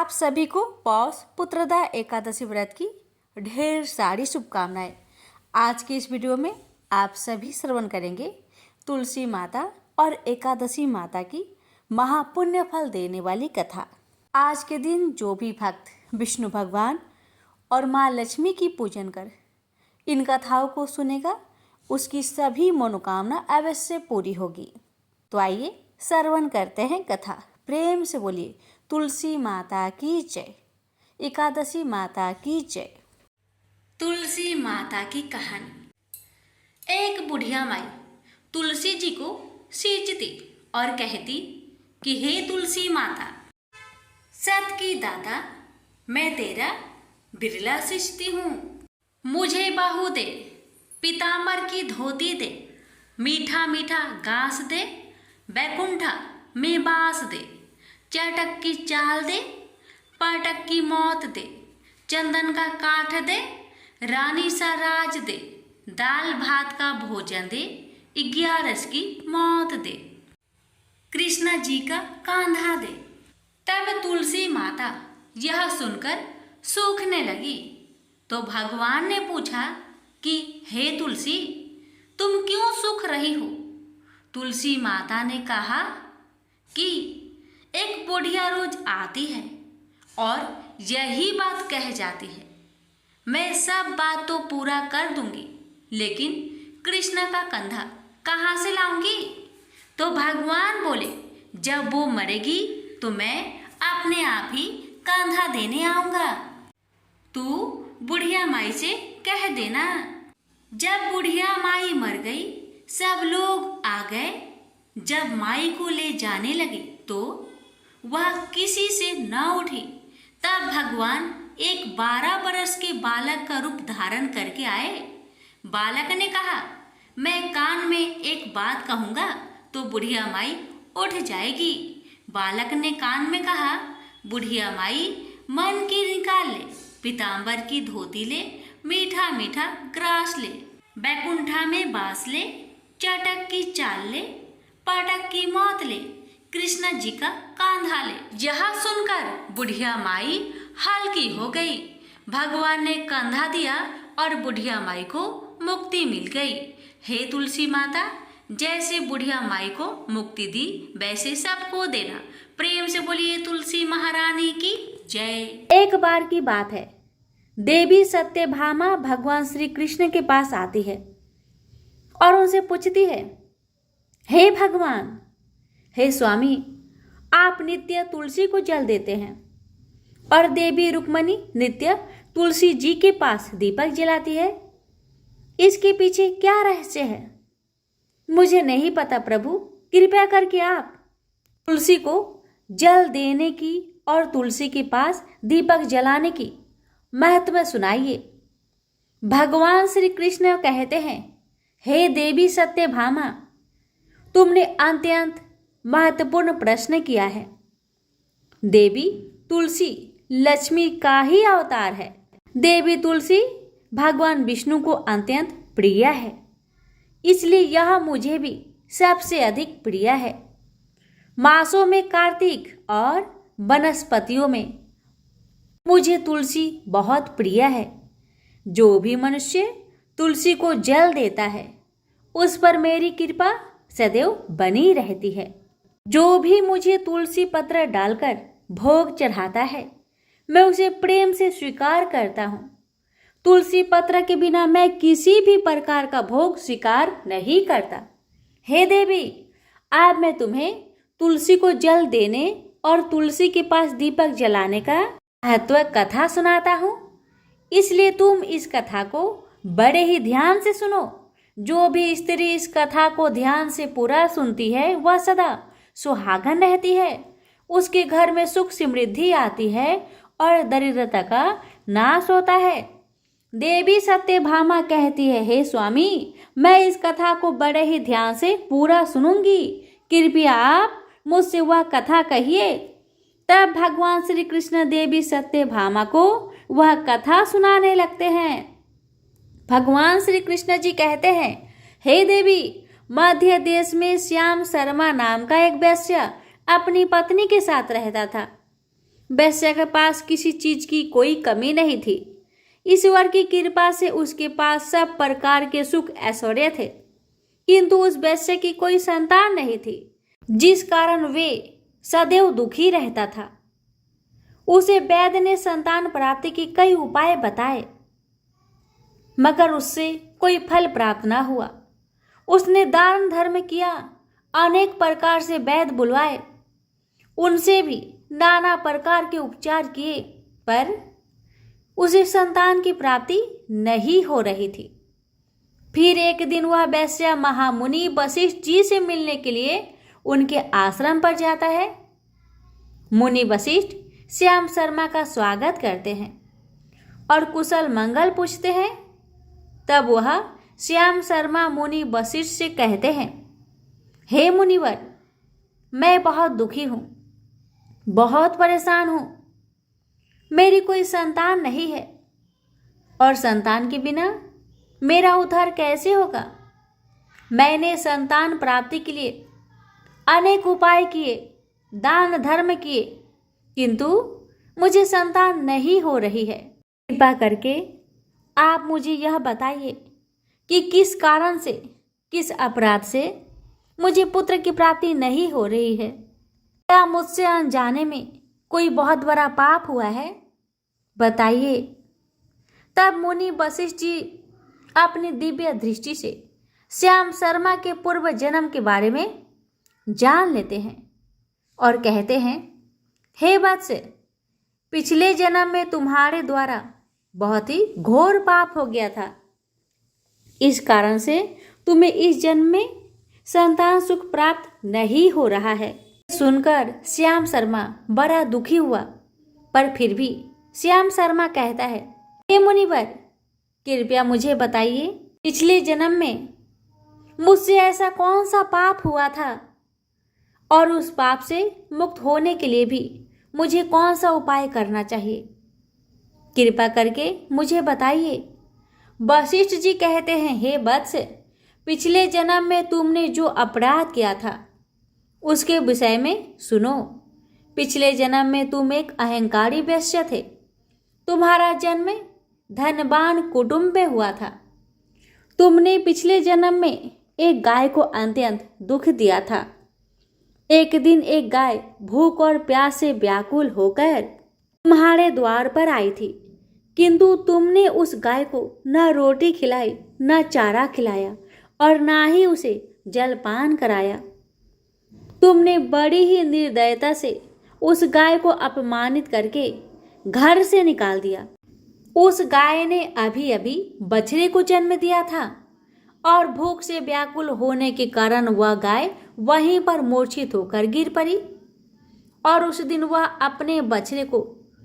आप सभी को पौष पुत्रदा एकादशी व्रत की ढेर सारी शुभकामनाएं। आज के इस वीडियो में आप सभी श्रवण करेंगे तुलसी माता और एकादशी माता की महापुण्य फल देने वाली कथा। आज के दिन जो भी भक्त विष्णु भगवान और माँ लक्ष्मी की पूजन कर इन कथाओं को सुनेगा उसकी सभी मनोकामना अवश्य पूरी होगी। तो आइए श्रवण करते हैं कथा। प्रेम से बोलिए तुलसी माता की जय, एकादशी माता की जय। तुलसी माता की कहानी। एक बुढ़िया माई तुलसी जी को सींचती और कहती कि हे तुलसी माता, सत की दाता, मैं तेरा बिरला सींचती हूँ, मुझे बाहु दे, पीताम्बर की धोती दे, मीठा मीठा घास दे, बैकुंठा में बास दे, चटक की चाल दे, पाटक की मौत दे, चंदन का काठ दे, रानी सा राज दे, दाल भात का भोजन दे, 11 की मौत दे, कृष्णा जी का कांधा दे। तब तुलसी माता यह सुनकर सूखने लगी तो भगवान ने पूछा कि हे तुलसी, तुम क्यों सूख रही हो? तुलसी माता ने कहा कि एक बुढ़िया रोज आती है और यही बात कह जाती है, मैं सब बात तो पूरा कर दूंगी, लेकिन कृष्ण का कंधा कहाँ से लाऊंगी? तो भगवान बोले, जब वो मरेगी तो मैं अपने आप ही कंधा देने आऊंगा, तू बुढ़िया माई से कह देना। जब बुढ़िया माई मर गई, सब लोग आ गए। जब माई को ले जाने लगे तो वह किसी से न उठी। तब भगवान एक 12 बरस के बालक का रूप धारण करके आए। बालक ने कहा, मैं कान में एक बात कहूँगा तो बुढ़िया माई उठ जाएगी। बालक ने कान में कहा, बुढ़िया माई मन की निकाल ले, पीताम्बर की धोती ले, मीठा मीठा ग्रास ले, बैकुंठा में बास ले, चटक की चाल ले, पाटक की मौत ले, कृष्ण जी का कांधा ले। यह सुनकर बुढ़िया माई हल्की हो गई। भगवान ने कंधा दिया और बुढ़िया माई को मुक्ति मिल गई। हे तुलसी माता, जैसे बुढ़िया माई को मुक्ति दी वैसे सबको देना। प्रेम से बोलिए तुलसी महारानी की जय। एक बार की बात है, देवी सत्यभामा भगवान श्री कृष्ण के पास आती है और उनसे पूछती है, हे भगवान, हे स्वामी, आप नित्य तुलसी को जल देते हैं और देवी रुक्मणी नित्य तुलसी जी के पास दीपक जलाती है, इसके पीछे क्या रहस्य है? मुझे नहीं पता प्रभु, कृपया करके आप तुलसी को जल देने की और तुलसी के पास दीपक जलाने की महत्व सुनाइए। भगवान श्री कृष्ण कहते हैं, हे देवी सत्यभामा, तुमने अत्यंत महत्वपूर्ण प्रश्न किया है। देवी तुलसी लक्ष्मी का ही अवतार है। देवी तुलसी भगवान विष्णु को अत्यंत प्रिय है, इसलिए यह मुझे भी सबसे अधिक प्रिय है। मासों में कार्तिक और वनस्पतियों में मुझे तुलसी बहुत प्रिय है। जो भी मनुष्य तुलसी को जल देता है उस पर मेरी कृपा सदैव बनी रहती है। जो भी मुझे तुलसी पत्र डालकर भोग चढ़ाता है मैं उसे प्रेम से स्वीकार करता हूँ। तुलसी पत्र के बिना मैं किसी भी प्रकार का भोग स्वीकार नहीं करता। हे देवी, आज मैं तुम्हें तुलसी को जल देने और तुलसी के पास दीपक जलाने का महत्व कथा सुनाता हूँ, इसलिए तुम इस कथा को बड़े ही ध्यान से सुनो। जो भी स्त्री इस कथा को ध्यान से पूरा सुनती है वह सदा सुहागन रहती है, उसके घर में सुख समृद्धि आती है और दरिद्रता का नाश होता है। देवी सत्यभामा कहती है, हे स्वामी, मैं इस कथा को बड़े ही ध्यान से पूरा सुनूंगी, कृपया आप मुझसे वह कथा कहिए। तब भगवान श्री कृष्ण देवी सत्यभामा को वह कथा सुनाने लगते हैं। भगवान श्री कृष्ण जी कहते हैं, हे देवी, मध्य देश में श्याम शर्मा नाम का एक वैश्य अपनी पत्नी के साथ रहता था। वैश्य के पास किसी चीज की कोई कमी नहीं थी। ईश्वर की कृपा से उसके पास सब प्रकार के सुख ऐश्वर्य थे, किंतु उस वैश्य की कोई संतान नहीं थी, जिस कारण वे सदैव दुखी रहता था। उसे वैद्य ने संतान प्राप्ति के कई उपाय बताए, मगर उससे कोई फल प्राप्त न हुआ। उसने दान धर्म किया, अनेक प्रकार से वैद्य बुलवाए, उनसे भी नाना प्रकार के उपचार किए, पर उसे संतान की प्राप्ति नहीं हो रही थी। फिर एक दिन वह वैश्य महामुनि वशिष्ठ जी से मिलने के लिए उनके आश्रम पर जाता है। मुनि वशिष्ठ श्याम शर्मा का स्वागत करते हैं और कुशल मंगल पूछते हैं। तब वह श्याम शर्मा मुनि वशिष्ठ से कहते हैं, हे मुनिवर, मैं बहुत दुखी हूँ, बहुत परेशान हूँ। मेरी कोई संतान नहीं है और संतान के बिना मेरा उद्धार कैसे होगा। मैंने संतान प्राप्ति के लिए अनेक उपाय किए, दान धर्म किए, किंतु मुझे संतान नहीं हो रही है। कृपा करके आप मुझे यह बताइए कि किस कारण से, किस अपराध से मुझे पुत्र की प्राप्ति नहीं हो रही है। क्या मुझसे अनजाने में कोई बहुत बड़ा पाप हुआ है? बताइए। तब मुनि वशिष्ठ जी अपनी दिव्य दृष्टि से श्याम शर्मा के पूर्व जन्म के बारे में जान लेते हैं और कहते हैं, हे वत्स, पिछले जन्म में तुम्हारे द्वारा बहुत ही घोर पाप हो गया था। इस कारण से तुम्हें इस जन्म में संतान सुख प्राप्त नहीं हो रहा है। सुनकर श्याम शर्मा बड़ा दुखी हुआ, पर फिर भी श्याम शर्मा कहता है, हे मुनिवर, कृपया मुझे बताइए, पिछले जन्म में मुझसे ऐसा कौन सा पाप हुआ था और उस पाप से मुक्त होने के लिए भी मुझे कौन सा उपाय करना चाहिए? कृपा करके मुझे बताइए। वशिष्ठ जी कहते हैं, हे वत्स, पिछले जन्म में तुमने जो अपराध किया था उसके विषय में सुनो। पिछले जन्म में तुम एक अहंकारी वैश्य थे। तुम्हारा जन्म धनवान कुटुंब में हुआ था। तुमने पिछले जन्म में एक गाय को अत्यंत दुख दिया था। एक दिन एक गाय भूख और प्यास से व्याकुल होकर तुम्हारे द्वार पर आई थी, किंतु तुमने उस गाय को न रोटी खिलाई, न चारा खिलाया और न ही उसे जलपान कराया। तुमने बड़ी ही निर्दयता से उस गाय को अपमानित करके घर से निकाल दिया। उस गाय ने अभी अभी बछड़े को जन्म दिया था और भूख से व्याकुल होने के कारण वह गाय वहीं पर मूर्छित होकर गिर पड़ी और उस दिन वह अपने बछड़े को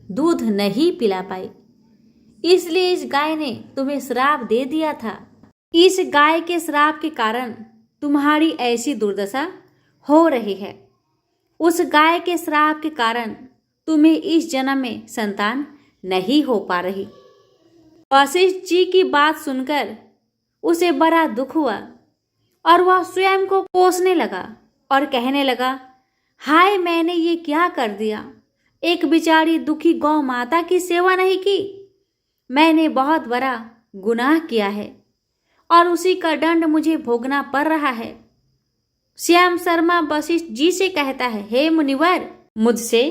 दूध नहीं पिला पाई। इसलिए इस गाय ने तुम्हें श्राप दे दिया था। इस गाय के श्राप के कारण तुम्हारी ऐसी दुर्दशा हो रही है। उस गाय के श्राप के कारण तुम्हें इस जन्म में संतान नहीं हो पा रही। वशिष्ठ जी की बात सुनकर उसे बड़ा दुख हुआ और वह स्वयं को कोसने लगा और कहने लगा, हाय, मैंने ये क्या कर दिया। एक बेचारी दुखी गौ माता की सेवा नहीं की। मैंने बहुत बड़ा गुनाह किया है और उसी का दंड मुझे भोगना पड़ रहा है। श्याम शर्मा वशिष्ठ जी से कहता है, हे मुनिवर, मुझसे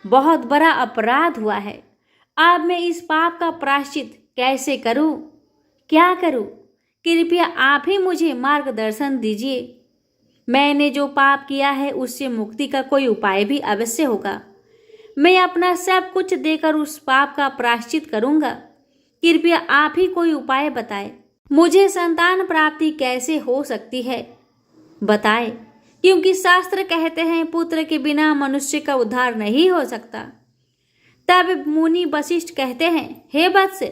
बहुत बड़ा अपराध हुआ है। अब मैं इस पाप का प्रायश्चित कैसे करूं? क्या करूं? कृपया आप ही मुझे मार्गदर्शन दीजिए। मैंने जो पाप किया है उससे मुक्ति का कोई उपाय भी अवश्य होगा। मैं अपना सब कुछ देकर उस पाप का प्रायश्चित करूंगा। कृपया आप ही कोई उपाय बताएं। मुझे संतान प्राप्ति कैसे हो सकती है, बताएं, क्योंकि शास्त्र कहते हैं पुत्र के बिना मनुष्य का उद्धार नहीं हो सकता। तब मुनि वशिष्ठ कहते हैं, हे वत्स,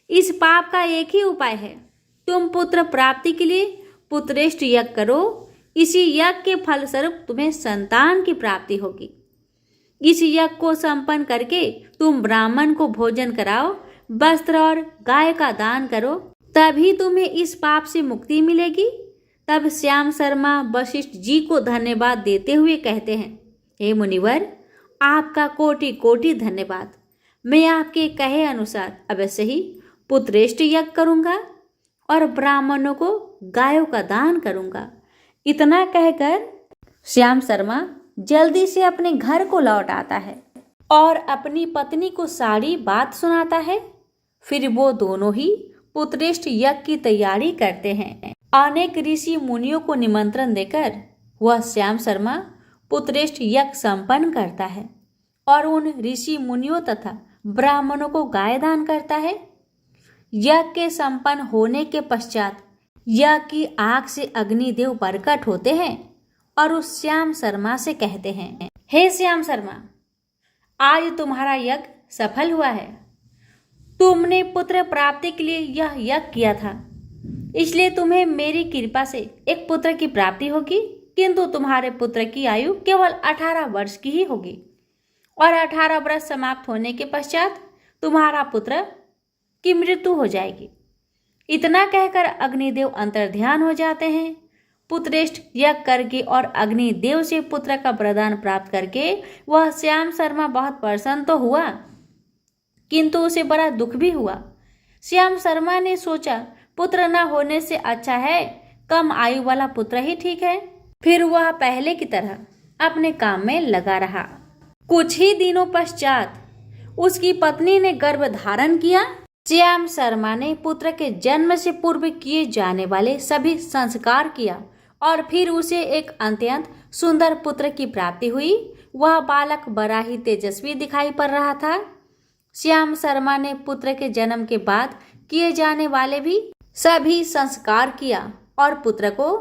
इस पाप का एक ही उपाय है। तुम पुत्र प्राप्ति के लिए पुत्रेष्ट यज्ञ करो। इसी यज्ञ के फलस्वरूप तुम्हें संतान की प्राप्ति होगी। इस यज्ञ को संपन्न करके तुम ब्राह्मण को भोजन कराओ, वस्त्र और गाय का दान करो, तभी तुम्हें इस पाप से मुक्ति मिलेगी। तब श्याम शर्मा वशिष्ठ जी को धन्यवाद देते हुए कहते हैं, हे मुनिवर, आपका कोटि कोटि धन्यवाद। मैं आपके कहे अनुसार अवश्य ही पुत्रेष्ट यज्ञ करूँगा और ब्राह्मणों को गायों का दान करूँगा। इतना कहकर श्याम शर्मा जल्दी से अपने घर को लौट आता है और अपनी पत्नी को सारी बात सुनाता है। फिर वो दोनों ही पुत्रेष्ट यज्ञ की तैयारी करते हैं। अनेक ऋषि मुनियों को निमंत्रण देकर वह श्याम शर्मा पुत्रेष्ट यज्ञ संपन्न करता है और उन ऋषि मुनियों तथा ब्राह्मणों को गाय दान करता है। यज्ञ के संपन्न होने के पश्चात यज्ञ की आग से अग्निदेव प्रकट होते हैं और उस श्याम शर्मा से कहते हैं, हे श्याम शर्मा, आज तुम्हारा यज्ञ सफल हुआ है। तुमने पुत्र प्राप्ति के लिए यह यज्ञ किया था, इसलिए तुम्हें मेरी कृपा से एक पुत्र की प्राप्ति होगी, किंतु तुम्हारे पुत्र की आयु केवल 18 वर्ष की ही होगी और 18 वर्ष समाप्त होने के पश्चात तुम्हारा पुत्र की मृत्यु हो जाएगी। इतना कहकर अग्निदेव अंतर्ध्यान हो जाते हैं। पुत्रेष्ट यज्ञ करके और अग्निदेव से पुत्र का वरदान प्राप्त करके वह श्याम शर्मा बहुत प्रसन्न तो हुआ, किंतु उसे बड़ा दुख भी हुआ। श्याम शर्मा ने सोचा, पुत्र न होने से अच्छा है कम आयु वाला पुत्र ही ठीक है। फिर वह पहले की तरह अपने काम में लगा रहा। कुछ ही दिनों पश्चात उसकी पत्नी ने गर्भ धारण किया। श्याम शर्मा ने पुत्र के जन्म से पूर्व किए जाने वाले सभी संस्कार किया और फिर उसे एक अत्यंत सुंदर पुत्र की प्राप्ति हुई। वह बालक बड़ा ही तेजस्वी दिखाई पड़ रहा था। श्याम शर्मा ने पुत्र के जन्म के बाद किए जाने वाले भी सभी संस्कार किया और पुत्र को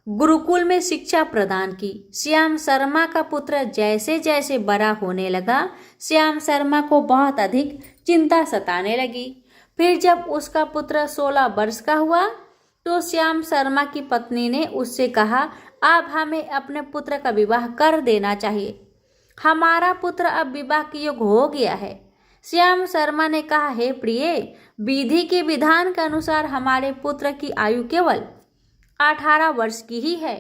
गुरुकुल में शिक्षा प्रदान की। श्याम शर्मा का पुत्र जैसे जैसे बड़ा होने लगा, श्याम शर्मा को बहुत अधिक चिंता सताने लगी। फिर जब उसका पुत्र 16 वर्ष का हुआ तो श्याम शर्मा की पत्नी ने उससे कहा, अब हमें अपने पुत्र का विवाह कर देना चाहिए। हमारा पुत्र अब विवाह के योग्य हो गया है। श्याम शर्मा ने कहा, हे प्रिय, विधि के विधान के अनुसार हमारे पुत्र की आयु केवल 18 वर्ष की ही है।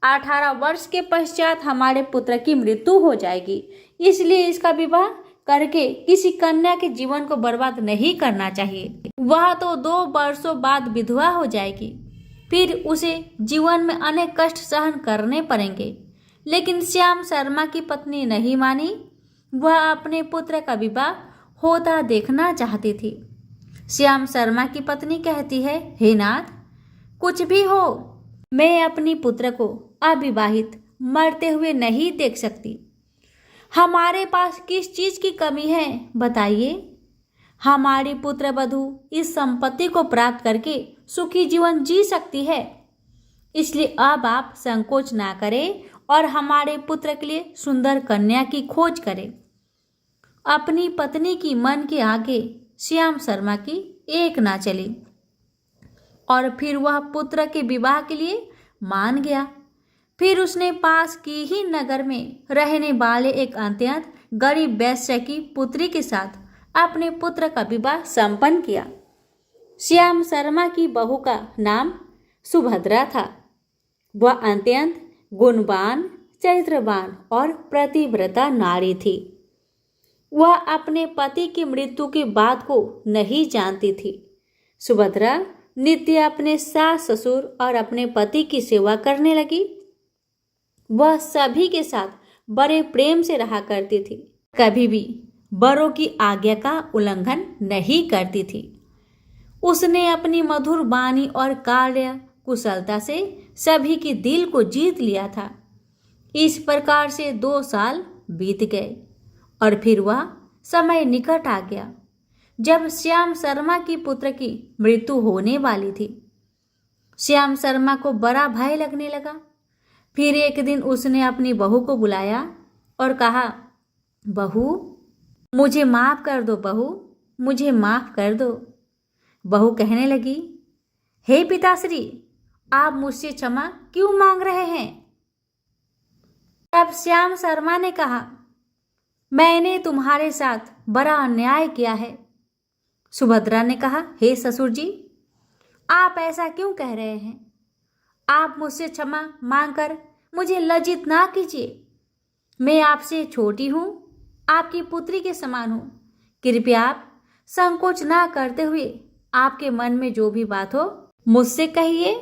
18 वर्ष के पश्चात हमारे पुत्र की मृत्यु हो जाएगी, इसलिए इसका विवाह करके किसी कन्या के जीवन को बर्बाद नहीं करना चाहिए। वह तो 2 वर्षों बाद विधवा हो जाएगी, फिर उसे जीवन में अनेक कष्ट सहन करने पड़ेंगे। लेकिन श्याम शर्मा की पत्नी नहीं मानी। वह अपने पुत्र का विवाह होता देखना चाहती थी। श्याम शर्मा की पत्नी कहती है, हे नाथ, कुछ भी हो, मैं अपनी पुत्र को अविवाहित मरते हुए नहीं देख सकती। हमारे पास किस चीज की कमी है बताइए। हमारी पुत्र वधू इस संपत्ति को प्राप्त करके सुखी जीवन जी सकती है, इसलिए अब आप संकोच ना करें और हमारे पुत्र के लिए सुंदर कन्या की खोज करें। अपनी पत्नी की मन के आगे श्याम शर्मा की एक ना चली और फिर वह पुत्र के विवाह के लिए मान गया। फिर उसने पास की ही नगर में रहने वाले एक अत्यंत गरीब वैश्य की पुत्री के साथ अपने पुत्र का विवाह संपन्न किया। श्याम शर्मा की बहू का नाम सुभद्रा था। वह अत्यंत गुणवान, चरित्रवान और प्रतिव्रता नारी थी। वह अपने पति की मृत्यु के बाद को नहीं जानती थी। सुभद्रा नित्य अपने सास ससुर और अपने पति की सेवा करने लगी। वह सभी के साथ बड़े प्रेम से रहा करती थी, कभी भी बड़ों की आज्ञा का उल्लंघन नहीं करती थी। उसने अपनी मधुर वाणी और कार्य कुशलता से सभी के दिल को जीत लिया था। इस प्रकार से 2 साल बीत गए और फिर वह समय निकट आ गया जब श्याम शर्मा की पुत्र की मृत्यु होने वाली थी। श्याम शर्मा को बड़ा भय लगने लगा। फिर एक दिन उसने अपनी बहू को बुलाया और कहा, बहू, मुझे माफ कर दो, बहू, मुझे माफ कर दो। बहू कहने लगी, हे पिताश्री, आप मुझसे क्षमा क्यों मांग रहे हैं? तब श्याम शर्मा ने कहा, मैंने तुम्हारे साथ बड़ा अन्याय किया है। सुभद्रा ने कहा, हे ससुर जी, आप ऐसा क्यों कह रहे हैं? आप मुझसे क्षमा मांगकर मुझे लज्जित ना कीजिए। मैं आपसे छोटी हूँ, आपकी पुत्री के समान हूँ। कृपया आप संकोच ना करते हुए आपके मन में जो भी बात हो मुझसे कहिए,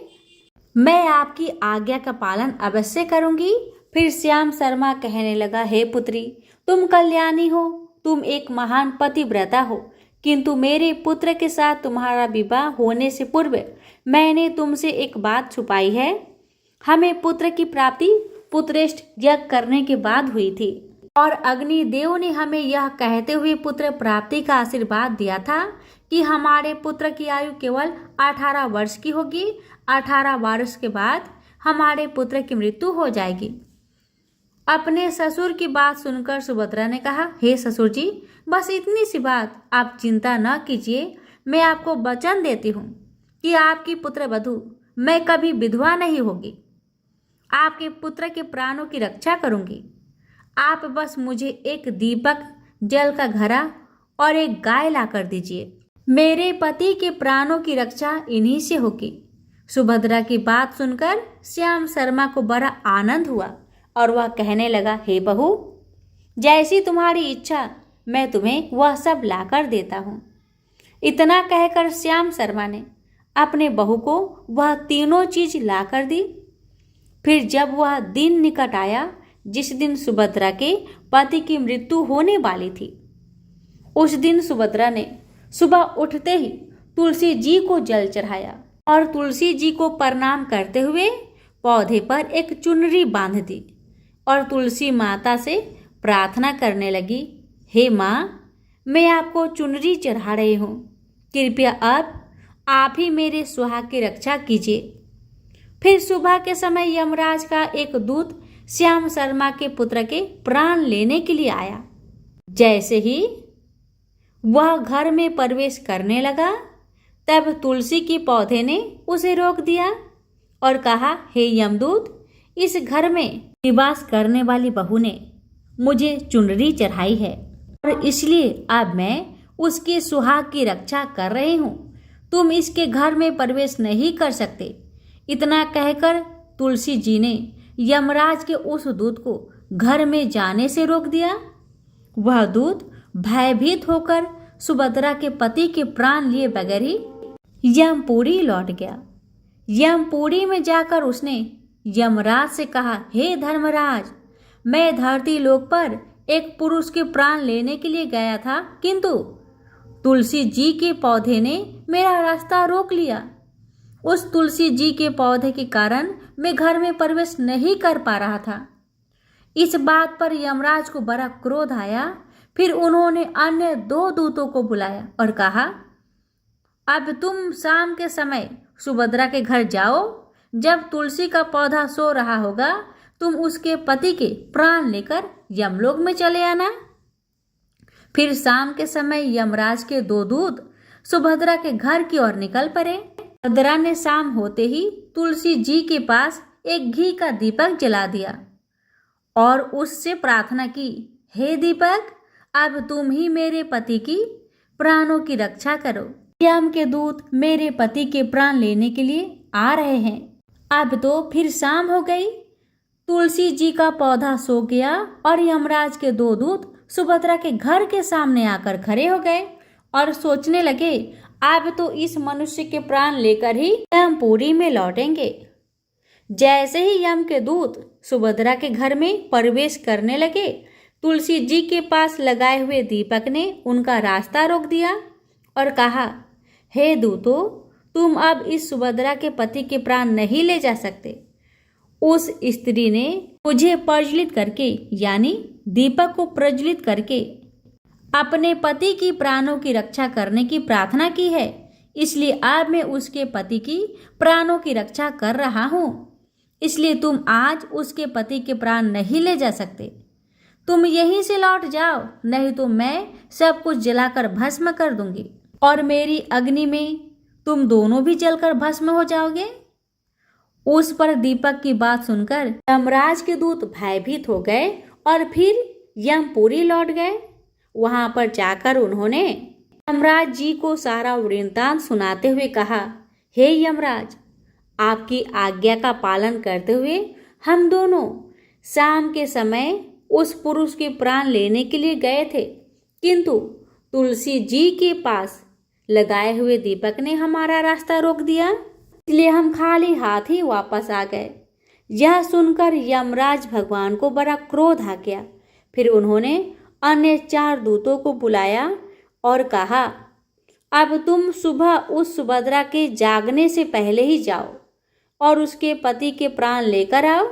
मैं आपकी आज्ञा का पालन अवश्य करूंगी। फिर श्याम शर्मा कहने लगा, हे पुत्री, तुम कल्याणी हो, तुम एक महान पतिव्रता हो, किंतु मेरे पुत्र के साथ तुम्हारा विवाह होने से पूर्व मैंने तुमसे एक बात छुपाई है। हमें पुत्र की प्राप्ति पुत्रेष्ठ यज्ञ करने के बाद हुई थी और अग्निदेव ने हमें यह कहते हुए पुत्र प्राप्ति का आशीर्वाद दिया था कि हमारे पुत्र की आयु केवल 18 वर्ष की होगी। 18 वर्ष के बाद हमारे पुत्र की मृत्यु हो जाएगी। अपने ससुर की बात सुनकर सुभद्रा ने कहा, हे ससुर जी, बस इतनी सी बात, आप चिंता न कीजिए। मैं आपको वचन देती हूँ कि आपकी पुत्र वधू मैं कभी विधवा नहीं होगी। आपके पुत्र के प्राणों की रक्षा करूंगी। आप बस मुझे एक दीपक, जल का घड़ा और एक गाय ला कर दीजिए। मेरे पति के प्राणों की रक्षा इन्हीं से होगी। सुभद्रा की बात सुनकर श्याम शर्मा को बड़ा आनंद हुआ और वह कहने लगा, हे बहू, जैसी तुम्हारी इच्छा, मैं तुम्हें वह सब लाकर देता हूँ। इतना कहकर श्याम शर्मा ने अपने बहू को वह तीनों चीज लाकर दी। फिर जब वह दिन निकट आया जिस दिन सुभद्रा के पति की मृत्यु होने वाली थी, उस दिन सुभद्रा ने सुबह उठते ही तुलसी जी को जल चढ़ाया और तुलसी जी को प्रणाम करते हुए पौधे पर एक चुनरी बांध दी और तुलसी माता से प्रार्थना करने लगी, हे माँ, मैं आपको चुनरी चढ़ा रही हूँ, कृपया अब आप ही मेरे सुहाग की रक्षा कीजिए। फिर सुबह के समय यमराज का एक दूत श्याम शर्मा के पुत्र के प्राण लेने के लिए आया। जैसे ही वह घर में प्रवेश करने लगा, तब तुलसी के पौधे ने उसे रोक दिया और कहा, हे यमदूत, इस घर में निवास करने वाली बहू ने मुझे चुनरी चढ़ाई है और इसलिए अब मैं उसके सुहाग की रक्षा कर रही हूँ। तुम इसके घर में प्रवेश नहीं कर सकते। इतना कहकर तुलसी जी ने यमराज के उस दूत को घर में जाने से रोक दिया। वह दूत भयभीत होकर सुभद्रा के पति के प्राण लिए बगैर ही यमपुरी लौट गया। यमपुरी में जाकर उसने यमराज से कहा, हे धर्मराज, मैं धरती लोक पर एक पुरुष के प्राण लेने के लिए गया था, किंतु तुलसी जी के पौधे ने मेरा रास्ता रोक लिया। उस तुलसी जी के पौधे के कारण मैं घर में प्रवेश नहीं कर पा रहा था। इस बात पर यमराज को बड़ा क्रोध आया। फिर उन्होंने अन्य 2 दूतों को बुलाया और कहा, अब तुम शाम के समय सुभद्रा के घर जाओ। जब तुलसी का पौधा सो रहा होगा, तुम उसके पति के प्राण लेकर यमलोक में चले आना। फिर शाम के समय यमराज के 2 दूत सुभद्रा के घर की ओर निकल पड़े। सुभद्रा ने शाम होते ही तुलसी जी के पास एक घी का दीपक जला दिया और उससे प्रार्थना की, हे दीपक, अब तुम ही मेरे पति की प्राणों की रक्षा करो। यम के दूत मेरे पति के प्राण लेने के लिए आ रहे हैं। अब तो फिर शाम हो गई। तुलसी जी का पौधा सो गया और यमराज के 2 दूत सुभद्रा के घर के सामने आकर खड़े हो गए और सोचने लगे, अब तो इस मनुष्य के प्राण लेकर ही यमपुरी में लौटेंगे। जैसे ही यम के दूत सुभद्रा के घर में प्रवेश करने लगे, तुलसी जी के पास लगाए हुए दीपक ने उनका रास्ता रोक दिया और कहा, हे दूतों, तुम अब इस सुभद्रा के पति के प्राण नहीं ले जा सकते। उस स्त्री ने मुझे प्रज्वलित करके, यानी दीपक को प्रज्वलित करके, अपने पति की प्राणों की रक्षा करने की प्रार्थना की है, इसलिए अब मैं उसके पति की प्राणों की रक्षा कर रहा हूँ। इसलिए तुम आज उसके पति के प्राण नहीं ले जा सकते। तुम यहीं से लौट जाओ, नहीं तो मैं सब कुछ जलाकर भस्म कर दूंगी और मेरी अग्नि में तुम दोनों भी जलकर भस्म हो जाओगे। उस पर दीपक की बात सुनकर यमराज के दूत भयभीत हो गए और फिर यमपुरी लौट गए। वहां पर जाकर उन्होंने यमराज जी को सारा वृत्तांत सुनाते हुए कहा, हे यमराज, आपकी आज्ञा का पालन करते हुए हम दोनों शाम के समय उस पुरुष के प्राण लेने के लिए गए थे, किंतु तुलसी जी के पास लगाए हुए दीपक ने हमारा रास्ता रोक दिया, इसलिए हम खाली हाथ ही वापस आ गए। यह सुनकर यमराज भगवान को बड़ा क्रोध आ गया। फिर उन्होंने अन्य 4 दूतों को बुलाया और कहा, अब तुम सुबह उस सुभद्रा के जागने से पहले ही जाओ और उसके पति के प्राण लेकर आओ।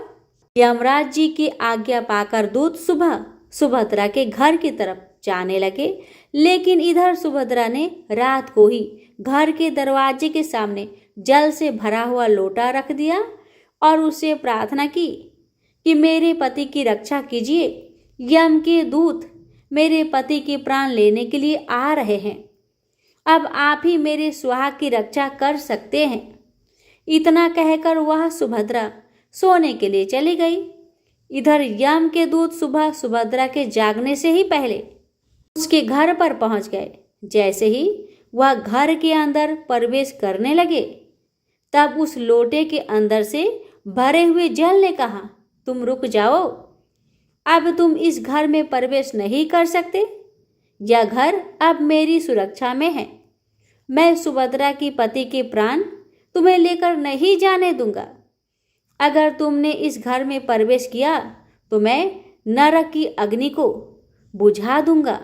यमराज जी की आज्ञा पाकर दूत सुबह सुभद्रा के घर की तरफ जाने लगे, लेकिन इधर सुभद्रा ने रात को ही घर के दरवाजे के सामने जल से भरा हुआ लोटा रख दिया और उससे प्रार्थना की कि मेरे पति की रक्षा कीजिए। यम के दूत मेरे पति के प्राण लेने के लिए आ रहे हैं। अब आप ही मेरे सुहाग की रक्षा कर सकते हैं। इतना कहकर वह सुभद्रा सोने के लिए चली गई। इधर यम के दूत सुबह सुभद्रा के जागने से ही पहले उसके घर पर पहुंच गए। जैसे ही वह घर के अंदर प्रवेश करने लगे, तब उस लोटे के अंदर से भरे हुए जल ने कहा, तुम रुक जाओ, अब तुम इस घर में प्रवेश नहीं कर सकते। यह घर अब मेरी सुरक्षा में है। मैं सुभद्रा की पति के प्राण तुम्हें लेकर नहीं जाने दूंगा। अगर तुमने इस घर में प्रवेश किया तो मैं नरक की अग्नि को बुझा दूंगा,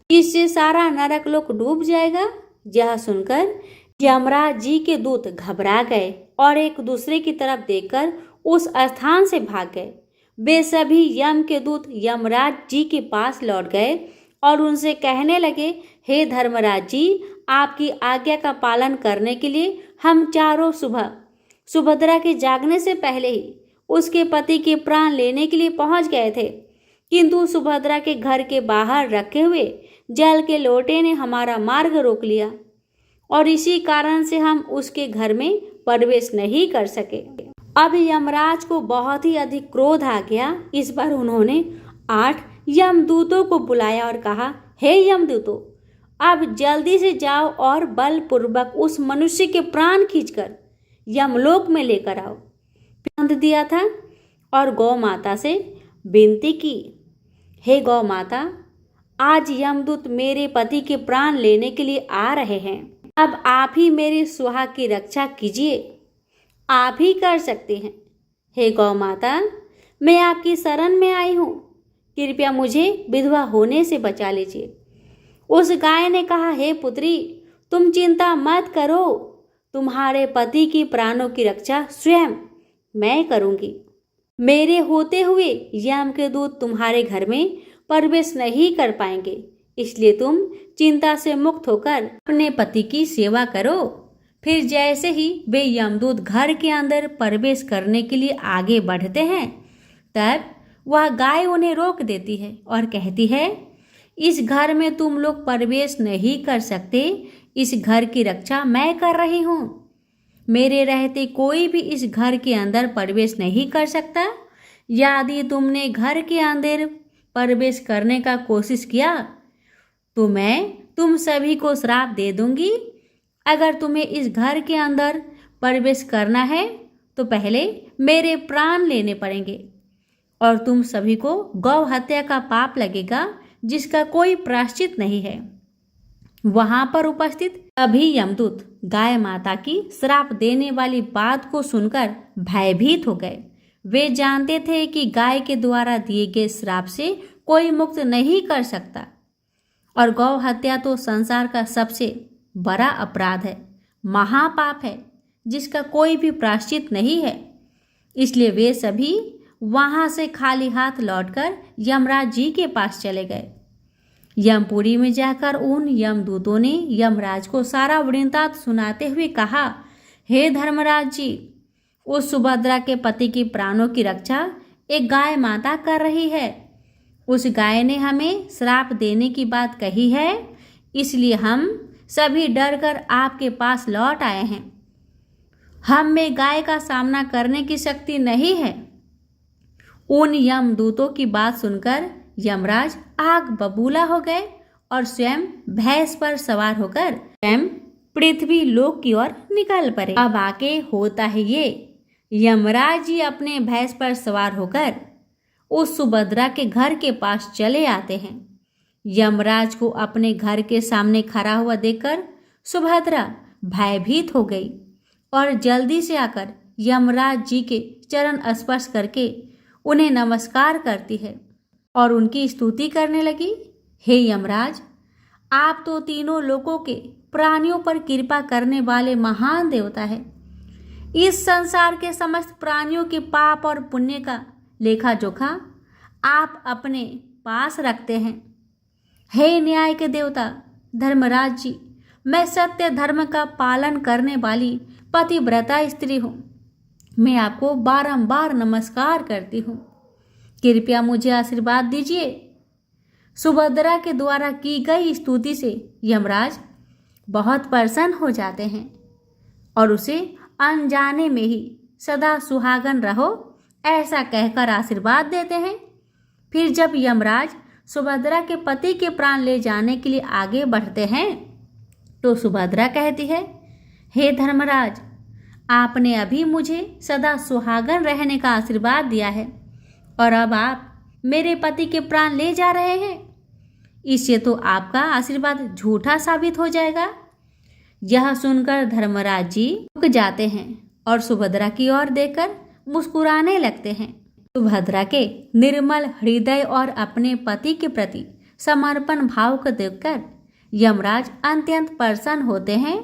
इससे सारा नरक लोक डूब जाएगा। यह सुनकर यमराज जी के दूत घबरा गए और एक दूसरे की तरफ देखकर उस स्थान से भाग गए। वे सभी यम के दूत यमराज जी के पास लौट गए और उनसे कहने लगे, हे धर्मराज जी, आपकी आज्ञा का पालन करने के लिए हम चारों सुबह सुभद्रा के जागने से पहले ही उसके पति के प्राण लेने के लिए पहुंच गए थे, किंतु सुभद्रा के घर के बाहर रखे हुए जल के लोटे ने हमारा मार्ग रोक लिया और इसी कारण से हम उसके घर में प्रवेश नहीं कर सके। अब यमराज को बहुत ही अधिक क्रोध आ गया। इस बार उन्होंने 8 यमदूतों को बुलाया और कहा, हे यमदूतों, अब जल्दी से जाओ और बलपूर्वक उस मनुष्य के प्राण खींचकर यमलोक में लेकर आओ। बांध दिया था और गौ माता से विनती की, हे गौ माता, आज यमदूत मेरे पति के प्राण लेने के लिए आ रहे हैं। अब आप ही मेरे सुहाग की रक्षा कीजिए, आप ही कर सकते हैं। हे गौ माता, मैं आपकी शरण में आई हूँ, कृपया मुझे विधवा होने से बचा लीजिए। उस गाय ने कहा, हे पुत्री, तुम चिंता मत करो, तुम्हारे पति की प्राणों की रक्षा स्वयं मैं करूंगी। मेरे होते हुए यम के दूत तुम्हारे घर में प्रवेश नहीं कर पाएंगे, इसलिए तुम चिंता से मुक्त होकर अपने पति की सेवा करो। फिर जैसे ही वे यमदूत घर के अंदर प्रवेश करने के लिए आगे बढ़ते हैं, तब वह गाय उन्हें रोक देती है और कहती है, इस घर में तुम लोग प्रवेश नहीं कर सकते, इस घर की रक्षा मैं कर रही हूँ। मेरे रहते कोई भी इस घर के अंदर प्रवेश नहीं कर सकता। यदि तुमने घर के अंदर प्रवेश करने का कोशिश किया तो मैं तुम सभी को श्राप दे दूंगी। अगर तुम्हें इस घर के अंदर प्रवेश करना है तो पहले मेरे प्राण लेने पड़ेंगे और तुम सभी को गौ हत्या का पाप लगेगा, जिसका कोई प्रायश्चित नहीं है। वहां पर उपस्थित सभी यमदूत गाय माता की श्राप देने वाली बात को सुनकर भयभीत हो गए। वे जानते थे कि गाय के द्वारा दिए गए श्राप से कोई मुक्त नहीं कर सकता और गौ हत्या तो संसार का सबसे बड़ा अपराध है, महापाप है, जिसका कोई भी प्रायश्चित नहीं है। इसलिए वे सभी वहां से खाली हाथ लौटकर यमराज जी के पास चले गए। यमपुरी में जाकर उन यमदूतों ने यमराज को सारा वृत्तांत सुनाते हुए कहा, हे धर्मराज जी, उस सुभद्रा के पति की प्राणों की रक्षा एक गाय माता कर रही है। उस गाय ने हमें श्राप देने की बात कही है, इसलिए हम सभी डरकर आपके पास लौट आए हैं। हम में गाय का सामना करने की शक्ति नहीं है। उन यमदूतों की बात सुनकर यमराज आग बबूला हो गए और स्वयं भैंस पर सवार होकर स्वयं पृथ्वी लोक की ओर निकल पड़े। अब आके होता है ये, यमराज जी अपने भैंस पर सवार होकर उस सुभद्रा के घर के पास चले आते हैं। यमराज को अपने घर के सामने खड़ा हुआ देखकर सुभद्रा भयभीत हो गई और जल्दी से आकर यमराज जी के चरण स्पर्श करके उन्हें नमस्कार करती है और उनकी स्तुति करने लगी। हे यमराज, आप तो तीनों लोगों के प्राणियों पर कृपा करने वाले महान देवता हैं। इस संसार के समस्त प्राणियों के पाप और पुण्य का लेखा जोखा आप अपने पास रखते हैं। हे न्याय के देवता धर्मराज जी, मैं सत्य धर्म का पालन करने वाली पतिव्रता स्त्री हूँ। मैं आपको बारंबार नमस्कार करती हूँ। कृपया मुझे आशीर्वाद दीजिए। सुभद्रा के द्वारा की गई स्तुति से यमराज बहुत प्रसन्न हो जाते हैं और उसे अनजाने में ही सदा सुहागन रहो ऐसा कहकर आशीर्वाद देते हैं। फिर जब यमराज सुभद्रा के पति के प्राण ले जाने के लिए आगे बढ़ते हैं तो सुभद्रा कहती है, हे धर्मराज, आपने अभी मुझे सदा सुहागन रहने का आशीर्वाद दिया है और अब आप मेरे पति के प्राण ले जा रहे हैं। इससे तो आपका आशीर्वाद झूठा साबित हो जाएगा। यह सुनकर धर्मराज जी रुक जाते हैं और सुभद्रा की ओर देखकर मुस्कुराने लगते हैं। सुभद्रा के निर्मल हृदय और अपने पति के प्रति समर्पण भाव को देखकर यमराज अत्यंत प्रसन्न होते हैं।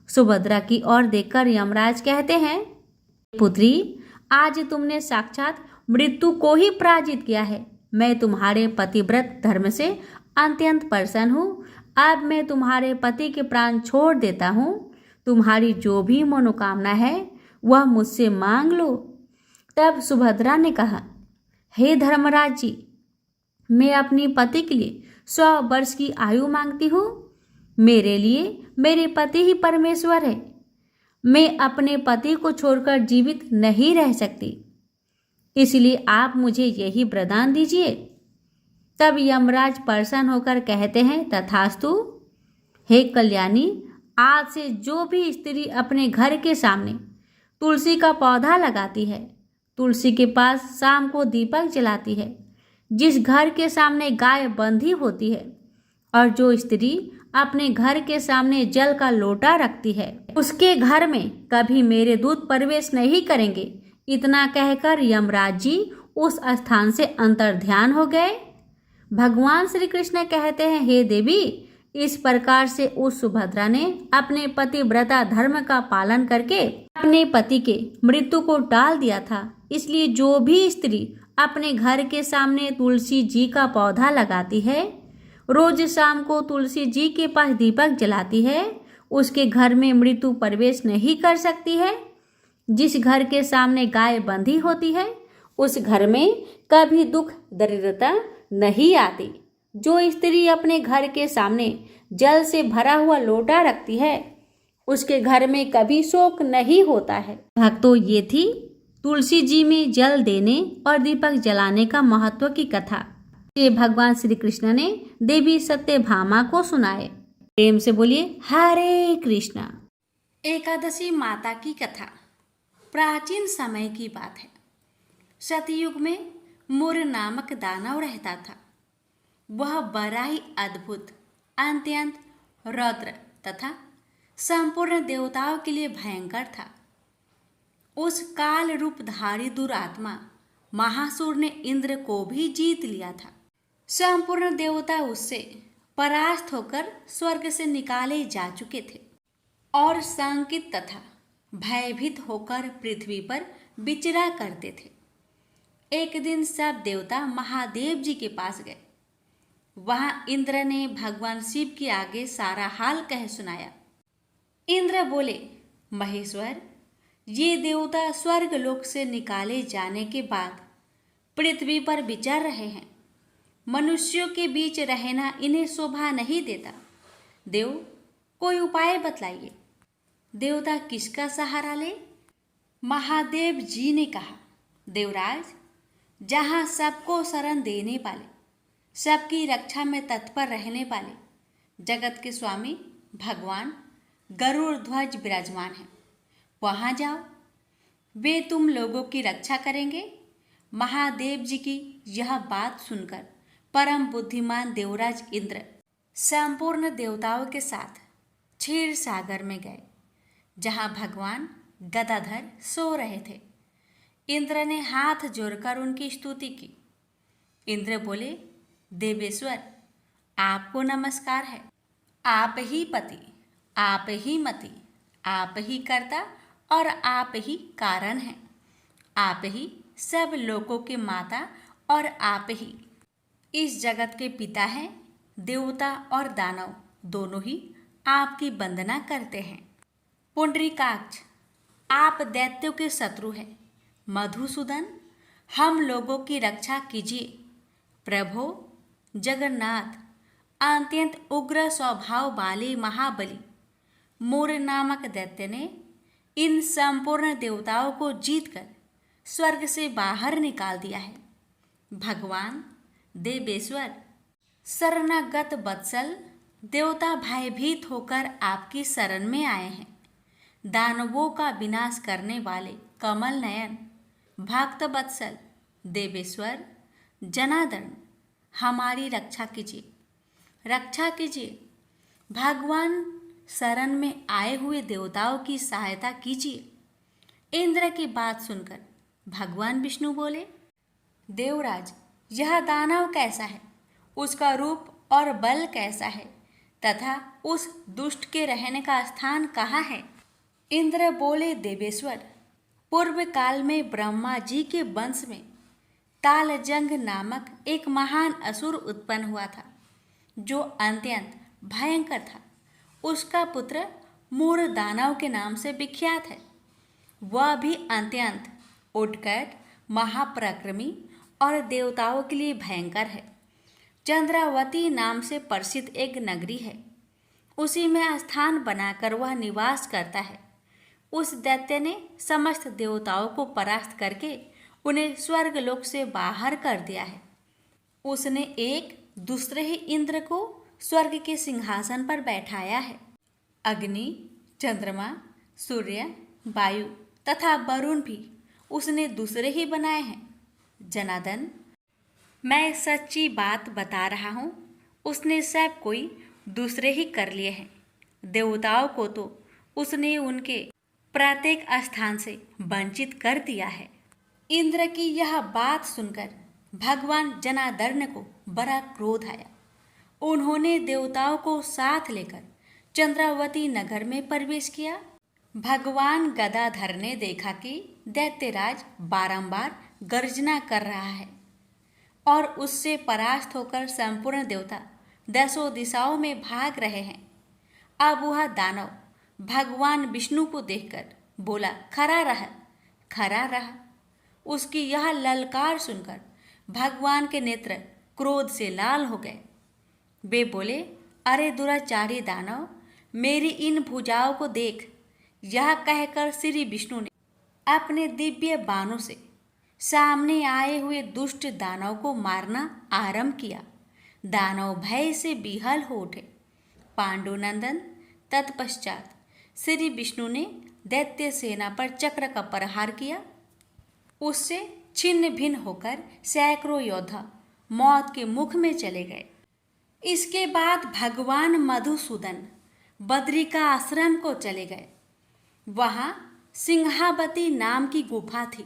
सुभद्रा की ओर देखकर यमराज कहते हैं, पुत्री, आज तुमने साक्षात मृत्यु को ही पराजित किया है। मैं तुम्हारे पतिव्रत धर्म से अत्यंत प्रसन्न हूँ। अब मैं तुम्हारे पति के प्राण छोड़ देता हूँ। तुम्हारी जो भी मनोकामना है वह मुझसे मांग लो। तब सुभद्रा ने कहा, हे धर्मराज जी, मैं अपनी पति के लिए 100 वर्ष की आयु मांगती हूँ। मेरे लिए मेरे पति ही परमेश्वर है। मैं अपने पति को छोड़कर जीवित नहीं रह सकती, इसलिए आप मुझे यही वरदान दीजिए। तब यमराज प्रसन्न होकर कहते हैं, तथास्तु। हे कल्याणी, आज से जो भी स्त्री अपने घर के सामने तुलसी का पौधा लगाती है, तुलसी के पास शाम को दीपक जलाती है, जिस घर के सामने गाय बंधी होती है और जो स्त्री अपने घर के सामने जल का लोटा रखती है, उसके घर में कभी मेरे दूत प्रवेश नहीं करेंगे। इतना कहकर यमराज जी उस स्थान से अंतर्ध्यान हो गए। भगवान श्री कृष्ण कहते हैं, हे देवी, इस प्रकार से उस सुभद्रा ने अपने पतिव्रता धर्म का पालन करके अपने पति के मृत्यु को टाल दिया था। इसलिए जो भी स्त्री अपने घर के सामने तुलसी जी का पौधा लगाती है, रोज शाम को तुलसी जी के पास दीपक जलाती है, उसके घर में मृत्यु प्रवेश नहीं कर सकती है। जिस घर के सामने गाय बंधी होती है, उस घर में कभी दुख दरिद्रता नहीं आती। जो स्त्री अपने घर के सामने जल से भरा हुआ लोटा रखती है, उसके घर में कभी शोक नहीं होता है। भक्तों, ये थी तुलसी जी में जल देने और दीपक जलाने का महत्व की कथा। ये भगवान श्री कृष्ण ने देवी सत्यभामा को सुनाए। प्रेम से बोलिए हरे कृष्णा। एकादशी माता की कथा प्राचीन समय की बात है। सतयुग में मुर नामक दानव रहता था। वह बड़ा ही अद्भुत, अत्यंत रौद्र तथा संपूर्ण देवताओं के लिए भयंकर था। उस काल रूपधारी दुरात्मा महासुर ने इंद्र को भी जीत लिया था। संपूर्ण देवता उससे परास्त होकर स्वर्ग से निकाले जा चुके थे और शंकित तथा भयभीत होकर पृथ्वी पर विचरा करते थे। एक दिन सब देवता महादेव जी के पास गए। वहां इंद्र ने भगवान शिव के आगे सारा हाल कह सुनाया। इंद्र बोले, महेश्वर, ये देवता स्वर्ग लोक से निकाले जाने के बाद पृथ्वी पर विचर रहे हैं। मनुष्यों के बीच रहना इन्हें शोभा नहीं देता। देव, कोई उपाय बतलाइए। देवता किसका सहारा ले? महादेव जी ने कहा, देवराज, जहाँ सबको शरण देने वाले, सबकी रक्षा में तत्पर रहने वाले जगत के स्वामी भगवान गरुड़ ध्वज विराजमान हैं, वहाँ जाओ। वे तुम लोगों की रक्षा करेंगे। महादेव जी की यह बात सुनकर परम बुद्धिमान देवराज इंद्र संपूर्ण देवताओं के साथ क्षीर सागर में गए, जहां भगवान गदाधर सो रहे थे। इंद्र ने हाथ जोड़कर उनकी स्तुति की। इंद्र बोले, देवेश्वर, आपको नमस्कार है। आप ही पति, आप ही मति, आप ही कर्ता और आप ही कारण हैं। आप ही सब लोगों के माता और आप ही इस जगत के पिता हैं। देवता और दानव दोनों ही आपकी वंदना करते हैं। पुंडरीकाक्ष, आप दैत्यों के शत्रु हैं। मधुसूदन, हम लोगों की रक्षा कीजिए। प्रभो जगन्नाथ, अत्यंत उग्र स्वभाव वाले महाबली मूर नामक दैत्य ने इन संपूर्ण देवताओं को जीतकर स्वर्ग से बाहर निकाल दिया है। भगवान देवेश्वर, शरणागत वत्सल देवता भयभीत होकर आपकी शरण में आए हैं। दानवों का विनाश करने वाले कमल नयन भक्त वत्सल देवेश्वर जनार्दन, हमारी रक्षा कीजिए, रक्षा कीजिए। भगवान शरण में आए हुए देवताओं की सहायता कीजिए। इंद्र की बात सुनकर भगवान विष्णु बोले, देवराज, यह दानव कैसा है, उसका रूप और बल कैसा है, तथा उस दुष्ट के रहने का स्थान कहाँ है? इंद्र बोले, देवेश्वर, पूर्व काल में ब्रह्मा जी के वंश में तालजंग नामक एक महान असुर उत्पन्न हुआ था, जो अत्यंत भयंकर था। उसका पुत्र मूर दानव के नाम से विख्यात है। वह भी अत्यंत उत्कट, महापराक्रमी और देवताओं के लिए भयंकर है। चंद्रावती नाम से प्रसिद्ध एक नगरी है, उसी में स्थान बनाकर वह निवास करता है। उस दैत्य ने समस्त देवताओं को परास्त करके उन्हें स्वर्गलोक से बाहर कर दिया है। उसने एक दूसरे ही इंद्र को स्वर्ग के सिंहासन पर बैठाया है। अग्नि, चंद्रमा, सूर्य, वायु तथा वरुण भी उसने दूसरे ही बनाए हैं। जनार्दन, मैं सच्ची बात बता रहा हूँ, उसने सब कोई दूसरे ही कर लिए हैं। देवताओं को तो उसने उनके प्रत्येक स्थान से वंचित कर दिया है। इंद्र की यह बात सुनकर भगवान जनार्दन को बड़ा क्रोध आया। उन्होंने देवताओं को साथ लेकर चंद्रावती नगर में प्रवेश किया। भगवान गदाधर ने देखा कि दैत्यराज बारंबार गर्जना कर रहा है और उससे परास्त होकर संपूर्ण देवता दसों दिशाओं में भाग रहे हैं। अब वह दानव भगवान विष्णु को देखकर बोला, खड़ा रह, खड़ा रह। उसकी यह ललकार सुनकर भगवान के नेत्र क्रोध से लाल हो गए। वे बोले, अरे दुराचारी दानव, मेरी इन भुजाओं को देख। यह कहकर श्री विष्णु ने अपने दिव्य बाणों से सामने आए हुए दुष्ट दानव को मारना आरंभ किया। दानव भय से विहल हो उठे। पांडुनंदन, तत्पश्चात श्री विष्णु ने दैत्य सेना पर चक्र का प्रहार किया। उससे छिन्न भिन्न होकर सैकड़ों योद्धा मौत के मुख में चले गए। इसके बाद भगवान मधुसूदन बद्रिका आश्रम को चले गए। वहाँ सिंहावती नाम की गुफा थी,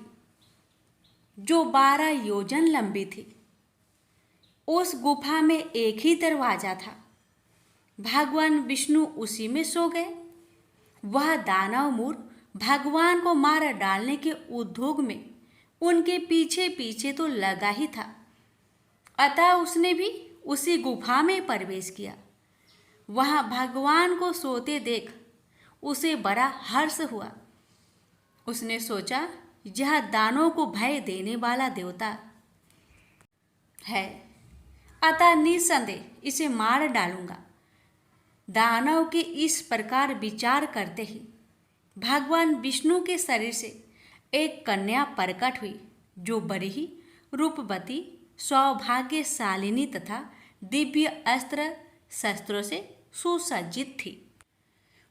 जो 12 योजन लंबी थी। उस गुफा में एक ही दरवाजा था। भगवान विष्णु उसी में सो गए। वह दानव मूर भगवान को मार डालने के उद्योग में उनके पीछे पीछे तो लगा ही था। अतः उसने भी उसी गुफा में प्रवेश किया। वहाँ भगवान को सोते देख उसे बड़ा हर्ष हुआ। उसने सोचा, यह दानों को भय देने वाला देवता है, अतः निसंदेह इसे मार डालूंगा। दानव के इस प्रकार विचार करते ही भगवान विष्णु के शरीर से एक कन्या प्रकट हुई, जो बड़ी ही रूपवती, सौभाग्यशालिनी तथा दिव्य अस्त्र शस्त्रों से सुसज्जित थी।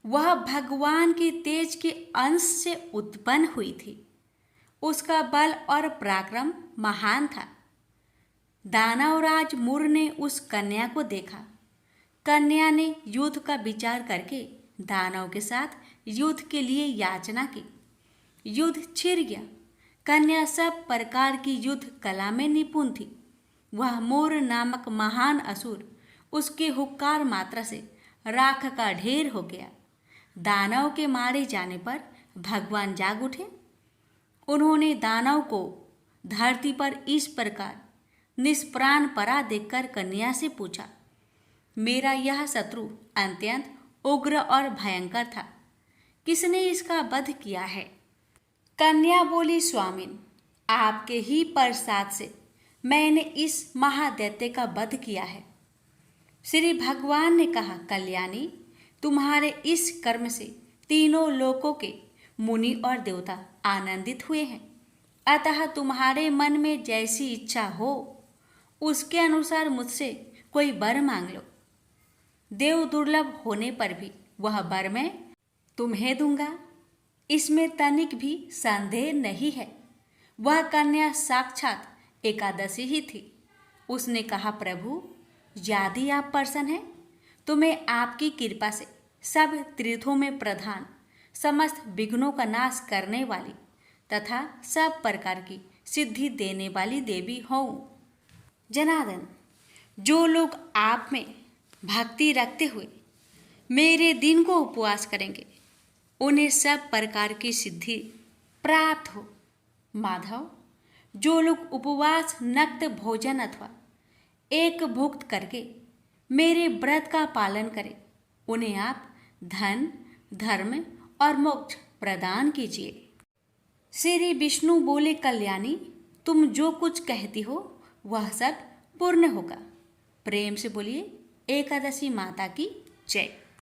वह भगवान के तेज के अंश से उत्पन्न हुई थी। उसका बल और पराक्रम महान था। दानवराज मुर ने उस कन्या को देखा। कन्या ने युद्ध का विचार करके दानव के साथ युद्ध के लिए याचना की। युद्ध छिड़ गया। कन्या सब प्रकार की युद्ध कला में निपुण थी। वह मोर नामक महान असुर उसके हुक्कार मात्रा से राख का ढेर हो गया। दानव के मारे जाने पर भगवान जाग उठे। उन्होंने दानव को धरती पर इस प्रकार निष्प्राण पड़ा देखकर कन्या से पूछा, मेरा यह शत्रु अत्यंत उग्र और भयंकर था, किसने इसका वध किया है? कन्या बोली, स्वामिन, आपके ही प्रसाद से मैंने इस महादैत्य का वध किया है। श्री भगवान ने कहा, कल्याणी, तुम्हारे इस कर्म से तीनों लोकों के मुनि और देवता आनंदित हुए हैं। अतः तुम्हारे मन में जैसी इच्छा हो उसके अनुसार मुझसे कोई वर मांग लो। देव दुर्लभ होने पर भी वह वर मैं तुम्हें दूंगा, इसमें तनिक भी संदेह नहीं है। वह कन्या साक्षात एकादशी ही थी। उसने कहा, प्रभु, यदि आप प्रसन्न हैं तो मैं आपकी कृपा से सब तीर्थों में प्रधान, समस्त विघ्नों का नाश करने वाली तथा सब प्रकार की सिद्धि देने वाली देवी हूँ। जनार्दन, जो लोग आप में भक्ति रखते हुए मेरे दिन को उपवास करेंगे उन्हें सब प्रकार की सिद्धि प्राप्त हो। माधव, जो लोग उपवास, नक्त भोजन अथवा एक भुक्त करके मेरे व्रत का पालन करें उन्हें आप धन, धर्म और मोक्ष प्रदान कीजिए। श्री विष्णु बोले, कल्याणी, तुम जो कुछ कहती हो वह सब पूर्ण होगा। प्रेम से बोलिए, एकादशी माता की जय।